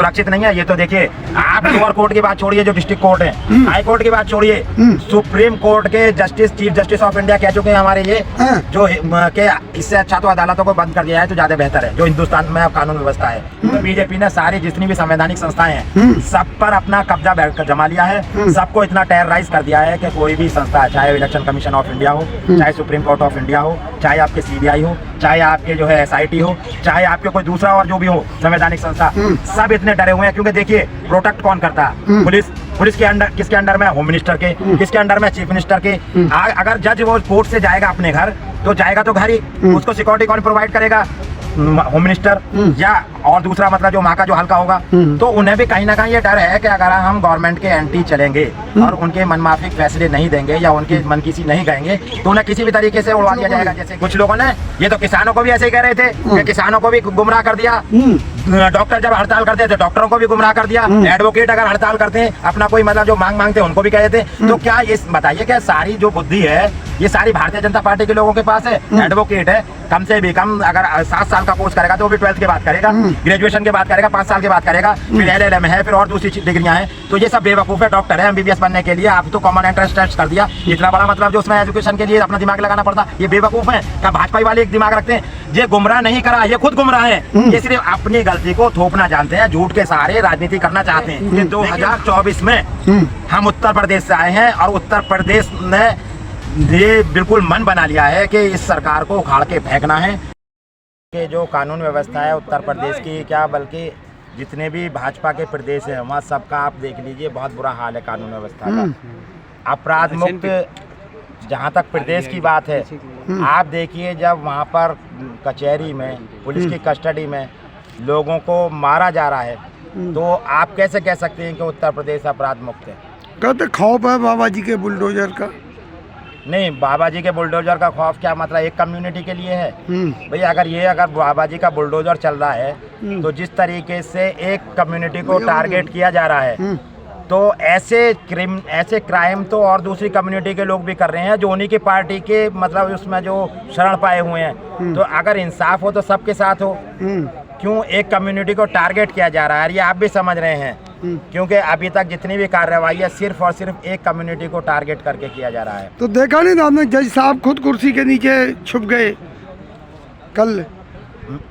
सुरक्षित नहीं है। ये तो देखिए, आप लोअर कोर्ट की बात छोड़िए, जो डिस्ट्रिक्ट कोर्ट है, हाई कोर्ट की बात छोड़िए, सुप्रीम कोर्ट के justice, chief justice of India कह चुके हैं हमारे ये, जो के इससे अच्छा तो अदालतों को बंद कर दिया है तो ज्यादा बेहतर है। जो हिंदुस्तान में अब कानून व्यवस्था है, बीजेपी ने सारी जितनी भी संवैधानिक संस्थाएं हैं सब पर अपना कब्जा जमा लिया है, सबको इतना टेरराइज कर दिया है कि कोई भी संस्था, चाहे इलेक्शन कमीशन ऑफ इंडिया हो, चाहे सुप्रीम कोर्ट ऑफ इंडिया हो, चाहे आपके सीबीआई हो, चाहे आपके जो है एसआईटी हो, चाहे आपके कोई दूसरा और जो भी हो संवैधानिक संस्था, सब इतने डरे हुए हैं। क्योंकि देखिए, प्रोटेक्ट कौन करता है? पुलिस के अंडर, किसके अंडर में? होम मिनिस्टर के। किसके अंडर में? चीफ मिनिस्टर के। अगर जज वो कोर्ट से जाएगा अपने घर, तो जाएगा तो घर ही, उसको सिक्योरिटी कौन प्रोवाइड करेगा? होम मिनिस्टर या और दूसरा मतलब जो वहाँ का जो हल्का होगा। तो उन्हें भी कहीं ना कहीं ये डर है कि अगर हम गवर्नमेंट के एंटी चलेंगे और उनके मनमाफिक फैसले नहीं देंगे या उनके मन किसी नहीं कहेंगे, तो उन्हें किसी भी तरीके से उड़वा दिया जाएगा। जैसे कुछ लोगों ने, ये तो किसानों को भी ऐसे ही कह रहे थे कि किसानों को भी गुमराह कर दिया, डॉक्टर जब हड़ताल करते थे डॉक्टरों को भी गुमराह कर दिया, एडवोकेट अगर हड़ताल करते हैं अपना कोई मतलब जो मांग मांगते हैं उनको भी कह देते। तो क्या ये बताइए, क्या सारी जो बुद्धि है ये सारी भारतीय जनता पार्टी के लोगों के पास है? एडवोकेट है, कम से भी कम अगर 7 साल का कोर्स करेगा तो वो भी 12th के बाद करेगा, ग्रेजुएशन के बाद करेगा, 5 साल के बाद करेगा, फिर LLM है, फिर और दूसरी डिग्रियां हैं। तो ये सब बेवकूफ है। डॉक्टर है एमबीबीएस बनने के लिए, आप तो कॉमन एंट्रेंस टेस्ट कर दिया, इतना बड़ा मतलब जो उसमें एजुकेशन के लिए अपना दिमाग लगाना पड़ता, ये बेवकूफ है। क्या भाजपा वाले एक दिमाग रखते हैं? ये गुमराह नहीं करा, ये खुद गुमराह है। ये सिर्फ अपनी गलती को थोपना जानते हैं, झूठ के सहारे राजनीति करना चाहते हैं। कि 2024 में हम उत्तर प्रदेश से आए हैं और उत्तर प्रदेश ने ये बिल्कुल मन बना लिया है कि इस सरकार को उखाड़ के फेंकना है। कि जो कानून व्यवस्था है उत्तर प्रदेश की, क्या बल्कि जितने भी भाजपा के प्रदेश हैं वहाँ सबका आप देख लीजिए, बहुत बुरा हाल है कानून व्यवस्था का। अपराध मुक्त जहाँ तक प्रदेश की बात है, आप देखिए जब वहाँ पर कचहरी में, पुलिस की कस्टडी में लोगों को मारा जा रहा है, तो आप कैसे कह सकते हैं कि उत्तर प्रदेश अपराध मुक्त है? कहते खौफ है बाबा जी के बुलडोजर का। नहीं, बाबा जी के बुलडोजर का खौफ क्या मतलब एक कम्युनिटी के लिए है? भैया अगर बाबा जी का बुलडोजर चल रहा है तो जिस तरीके से एक कम्युनिटी को टारगेट किया जा रहा है, तो ऐसे क्राइम तो और दूसरी कम्युनिटी के लोग भी कर रहे हैं जो उन्हीं की पार्टी के मतलब उसमें जो शरण पाए हुए हैं। तो अगर इंसाफ हो तो सबके साथ हो, क्यों एक कम्युनिटी को टारगेट किया जा रहा है? ये आप भी समझ रहे हैं, क्योंकि अभी तक जितनी भी कार्रवाई है सिर्फ और सिर्फ एक कम्युनिटी को टारगेट करके किया जा रहा है। तो देखा नहीं था हमने, जज साहब खुद कुर्सी के नीचे छुप गए कल।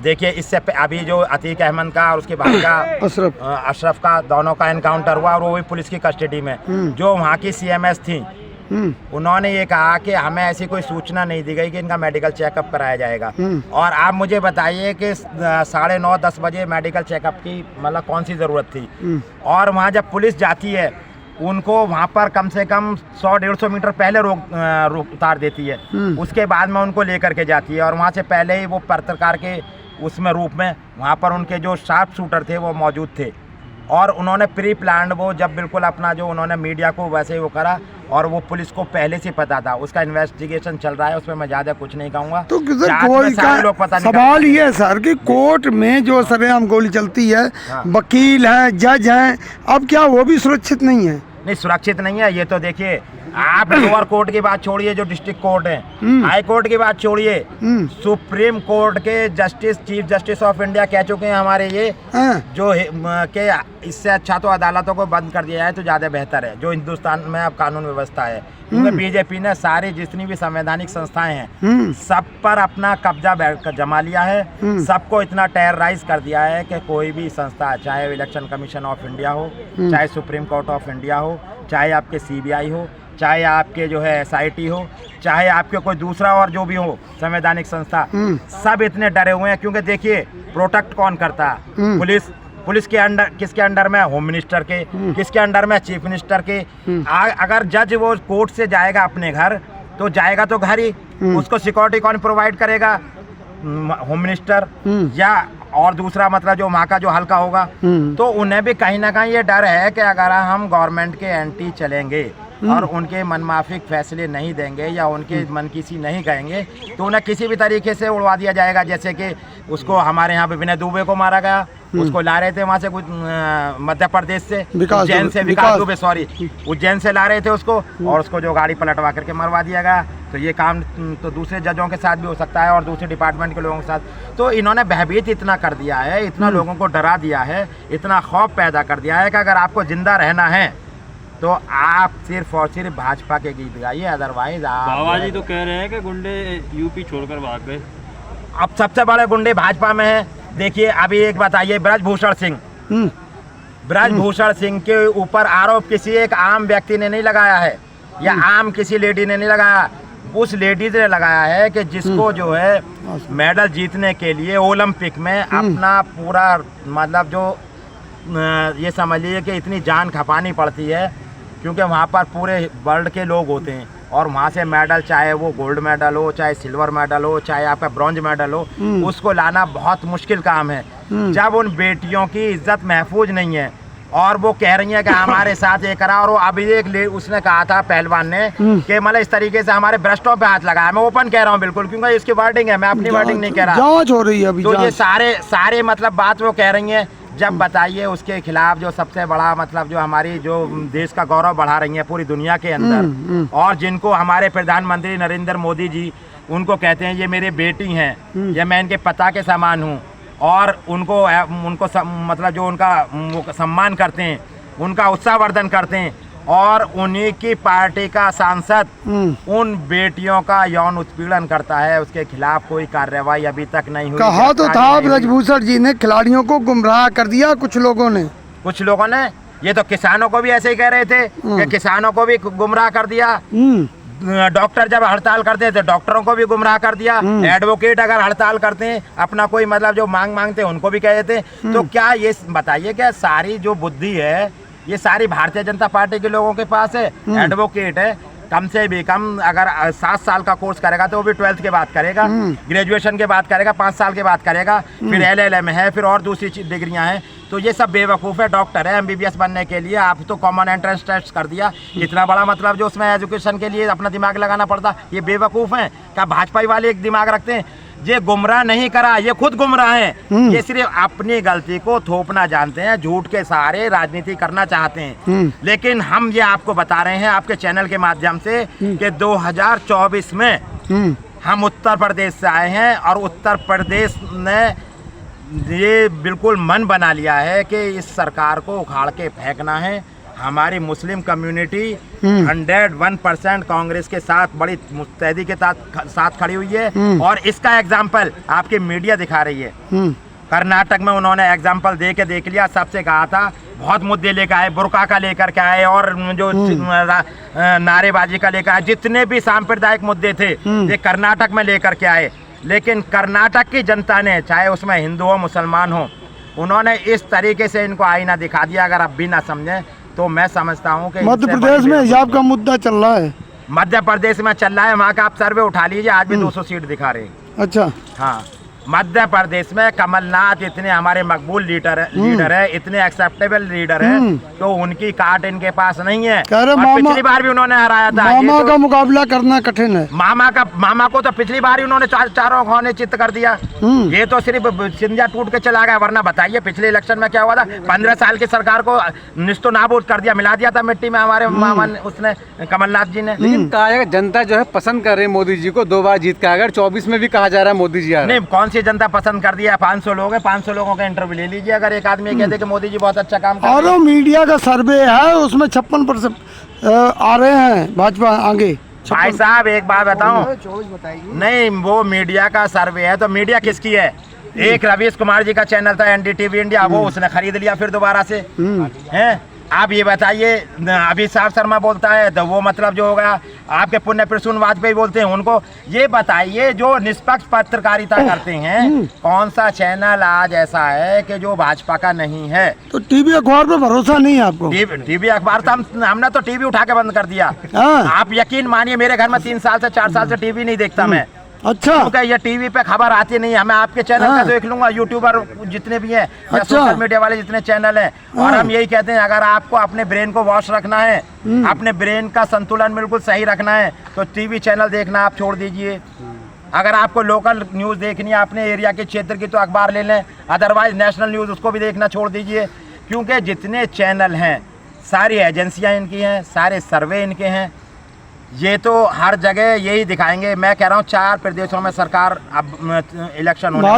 देखिए, इससे अभी जो अतीक अहमद का और उसके भाई का अशरफ का, दोनों का एनकाउंटर हुआ और वो भी पुलिस की कस्टडी में। जो वहाँ की CMS थी, उन्होंने ये कहा कि हमें ऐसी कोई सूचना नहीं दी गई कि इनका मेडिकल चेकअप कराया जाएगा। और आप मुझे बताइए कि 9:30-10 बजे मेडिकल चेकअप की मतलब कौन सी ज़रूरत थी? और वहाँ जब पुलिस जाती है उनको वहाँ पर कम से कम 100-150 मीटर पहले रोक उतार देती है, उसके बाद में उनको लेकर के जाती है। और वहाँ से पहले ही वो पत्रकार के उसमें रूप में वहाँ पर उनके जो शार्प शूटर थे वो मौजूद थे, और उन्होंने प्री प्लान्ड वो जब बिल्कुल अपना जो उन्होंने मीडिया को वैसे ही वो करा, और वो पुलिस को पहले से पता था। उसका इन्वेस्टिगेशन चल रहा है, उसमें मैं ज़्यादा कुछ नहीं कहूँगा। तो लोग पता नहीं। सवाल ये है सर कि कोर्ट में जो सरेआम गोली चलती है, वकील है, जज हैं, अब क्या वो भी सुरक्षित नहीं है? नहीं, सुरक्षित नहीं है। ये तो देखिए, आप लोअर कोर्ट की बात छोड़िए, जो डिस्ट्रिक्ट कोर्ट है, हाई कोर्ट की बात छोड़िए, सुप्रीम कोर्ट के justice, chief justice of India कह चुके हैं हमारे ये, जो के इससे अच्छा तो अदालतों को बंद कर दिया जाए तो ज्यादा बेहतर है। जो हिंदुस्तान में अब कानून व्यवस्था है, क्योंकि बीजेपी ने सारी जितनी भी संवैधानिक संस्थाएं हैं सब पर अपना कब्जा जमा लिया है, सबको इतना टेरराइज कर दिया है कि कोई भी संस्था, चाहे इलेक्शन कमीशन ऑफ इंडिया हो, चाहे सुप्रीम कोर्ट ऑफ इंडिया हो, चाहे आपके CBI हो, चाहे आपके जो है SIT हो, चाहे आपके कोई दूसरा और जो भी हो संवैधानिक संस्था, सब इतने डरे हुए हैं। क्योंकि देखिए, प्रोटेक्ट कौन करता है? पुलिस के अंडर, किसके अंडर में? होम मिनिस्टर के। किसके अंडर में? चीफ मिनिस्टर के। अगर जज वो कोर्ट से जाएगा अपने घर, तो जाएगा तो घर ही, उसको सिक्योरिटी कौन प्रोवाइड करेगा? होम मिनिस्टर या और दूसरा मतलब जो वहाँ का जो हल्का होगा। तो उन्हें भी कहीं ना कहीं ये डर है कि अगर हम गवर्नमेंट के एंटी चलेंगे और उनके मनमाफिक फैसले नहीं देंगे या उनके मन किसी नहीं कहेंगे, तो उन्हें किसी भी तरीके से उड़वा दिया जाएगा। जैसे कि उसको हमारे यहाँ पे विनय दुबे को मारा गया, उसको ला रहे थे वहाँ से कुछ मध्य प्रदेश से, उज्जैन से, विकास दुबे, सॉरी, उज्जैन से ला रहे थे उसको, और उसको जो गाड़ी पलटवा करके मरवा दिया गया। तो ये काम तो दूसरे जजों के साथ भी हो सकता है और दूसरे डिपार्टमेंट के लोगों के साथ। तो इन्होंने भयभीत इतना कर दिया है, इतना लोगों को डरा दिया है, इतना खौफ पैदा कर दिया है कि अगर आपको जिंदा रहना है तो आप सिर्फ और सिर्फ भाजपा के गीत गाइए, अदरवाइज आप। बाबा जी तो कह रहे हैं कि गुंडे यूपी छोड़कर भाग गए। अब सबसे बड़े गुंडे भाजपा में हैं। देखिए अभी एक बताइए, ब्रजभूषण सिंह, ब्रजभूषण सिंह के ऊपर आरोप किसी एक आम व्यक्ति ने नहीं लगाया है या आम किसी लेडी ने नहीं लगाया, उस लेडीज ने लगाया है कि जिसको जो है मेडल जीतने के लिए ओलंपिक में अपना पूरा मतलब जो ये समझ लीजिए कि इतनी जान खपानी पड़ती है, क्योंकि वहाँ पर पूरे वर्ल्ड के लोग होते हैं और वहाँ से मेडल, चाहे वो गोल्ड मेडल हो, चाहे सिल्वर मेडल हो, चाहे आपका ब्रॉन्ज मेडल हो, उसको लाना बहुत मुश्किल काम है। जब उन बेटियों की इज्जत महफूज नहीं है और वो कह रही है कि हमारे साथ ये करा, और वो अभी उसने कहा था पहलवान ने कि मतलब इस तरीके से हमारे भ्रष्टों पे हाथ लगाया। मैं ओपन कह रहा हूँ बिल्कुल, क्योंकि इसकी वर्डिंग है, मैं अपनी वर्डिंग नहीं कह रहा, जांच हो रही है अभी। तो ये सारे मतलब बात वो कह रही है। जब बताइए उसके खिलाफ जो सबसे बड़ा मतलब जो हमारी जो देश का गौरव बढ़ा रही है पूरी दुनिया के अंदर, और जिनको हमारे प्रधानमंत्री नरेंद्र मोदी जी उनको कहते हैं ये मेरे बेटी हैं, ये मैं इनके पता के समान हूँ, और उनको मतलब जो उनका वो सम्मान करते हैं, उनका उत्साहवर्धन करते हैं, और उन्हीं की पार्टी का सांसद उन बेटियों का यौन उत्पीड़न करता है, उसके खिलाफ कोई कार्रवाई अभी तक नहीं हुई। कहा तो था ब्रजभूषण जी ने खिलाड़ियों को गुमराह कर दिया कुछ लोगों ने, ये तो किसानों को भी ऐसे ही कह रहे थे कि किसानों को भी गुमराह कर दिया, डॉक्टर जब हड़ताल करते थे डॉक्टरों को भी गुमराह कर दिया, एडवोकेट अगर हड़ताल करते हैं अपना कोई मतलब जो मांगते हैं उनको भी कह देते हैं। तो क्या ये बताइए क्या सारी जो बुद्धि है ये सारी भारतीय जनता पार्टी के लोगों के पास है? एडवोकेट है, कम से भी कम अगर 7 साल का कोर्स करेगा तो वो भी 12th के बाद करेगा, ग्रेजुएशन के बाद करेगा, 5 साल के बाद करेगा, फिर LLM है, फिर और दूसरी डिग्रियां हैं। तो ये सब बेवकूफ़ है। डॉक्टर है MBBS बनने के लिए आप तो कॉमन एंट्रेंस टेस्ट कर दिया, इतना बड़ा मतलब जो उसमें एजुकेशन के लिए अपना दिमाग लगाना पड़ता। ये बेवकूफ़ हैं क्या? भाजपा वाले एक दिमाग रखते हैं। ये गुमराह नहीं करा, ये खुद गुमराह हैं। ये सिर्फ अपनी गलती को थोपना जानते हैं, झूठ के सहारे राजनीति करना चाहते हैं। लेकिन हम ये आपको बता रहे हैं आपके चैनल के माध्यम से कि 2024 में हम उत्तर प्रदेश से आए हैं और उत्तर प्रदेश ने ये बिल्कुल मन बना लिया है कि इस सरकार को उखाड़ के फेंकना है। हमारी मुस्लिम कम्युनिटी 101% कांग्रेस के साथ बड़ी मुस्तैदी के साथ खड़ी हुई है, और इसका एग्जाम्पल आपकी मीडिया दिखा रही है। कर्नाटक में उन्होंने एग्जाम्पल दे के देख लिया, सबसे कहा था बहुत मुद्दे लेकर आए, बुर्का का लेकर के आए और जो नारेबाजी का लेकर आए, जितने भी सांप्रदायिक मुद्दे थे ये कर्नाटक में लेकर के आए। लेकिन कर्नाटक की जनता ने, चाहे उसमें हिंदू हो मुसलमान हो, उन्होंने इस तरीके से इनको आईना दिखा दिया। अगर अब भी ना समझें तो मैं समझता हूँ कि मध्य प्रदेश में हिजाब का मुद्दा चल रहा है, मध्य प्रदेश में चल रहा है, वहाँ का आप सर्वे उठा लीजिए, आज भी 200 सीट दिखा रहे हैं। अच्छा, हाँ, मध्य प्रदेश में कमलनाथ इतने हमारे मकबूल लीडर है, इतने एक्सेप्टेबल लीडर है, तो उनकी काट इनके पास नहीं है। और पिछली बार भी उन्होंने हराया था। मामा का मुकाबला करना कठिन है। मामा को तो पिछली बार ही उन्होंने चारों खाने चित्त कर दिया। ये तो सिर्फ सिंधिया टूट के चला गया, वरना बताइए पिछले इलेक्शन में क्या हुआ था? 15 साल की सरकार को निस्तो नाबूद कर दिया, मिला दिया था मिट्टी में हमारे मामा उसने, कमलनाथ जी ने। लेकिन कहा जाएगा जनता जो है पसंद कर रही है मोदी जी को, 2 बार जीत के। अगर 24 में भी कहा जा रहा है मोदी जी आ रहे हैं, नहीं, कौन सी जनता पसंद कर दिया? 500 लोग हैं, 500 लोगों का इंटरव्यू ले लीजिए। अगर एक आदमी कहते कि मोदी जी बहुत अच्छा काम कर रहे हैं, और मीडिया का सर्वे है उसमें 56% आ रहे हैं भाजपा आगे। भाई साहब एक बात बताऊं, नहीं वो मीडिया का सर्वे है तो मीडिया किसकी है? एक रवीश कुमार जी का चैनल था NDTV इंडिया, वो उसने खरीद लिया फिर दोबारा से, हैं? आप ये बताइए, अभिषेक शर्मा बोलता है तो वो मतलब जो होगा, आपके पुण्य प्रसून वाजपेयी बोलते हैं उनको। ये बताइए जो निष्पक्ष पत्रकारिता करते हैं, कौन सा चैनल आज ऐसा है कि जो भाजपा का नहीं है? तो टीवी अखबार पे भरोसा नहीं है आपको? टीवी अखबार तो हमने तो टीवी उठा के बंद कर दिया। आप यकीन मानिए मेरे घर में 3 साल से 4 साल से टीवी नहीं देखता मैं। अच्छा, क्योंकि ये टीवी पे खबर आती नहीं है। मैं आपके चैनल का देख लूंगा, यूट्यूबर जितने भी हैं, सोशल मीडिया वाले जितने चैनल हैं, और हम यही कहते हैं अगर आपको अपने ब्रेन को वॉश रखना है, अपने ब्रेन का संतुलन बिल्कुल सही रखना है, तो टीवी चैनल देखना आप छोड़ दीजिए। अगर आपको लोकल न्यूज़ देखनी है अपने एरिया के क्षेत्र की तो अखबार ले लें, अदरवाइज नेशनल न्यूज़ उसको भी देखना छोड़ दीजिए। क्योंकि जितने चैनल हैं सारी एजेंसियाँ इनकी हैं, सारे सर्वे इनके हैं, ये तो हर जगह यही दिखाएंगे। मैं कह रहा हूँ 4 प्रदेशों में सरकार अब इलेक्शन होने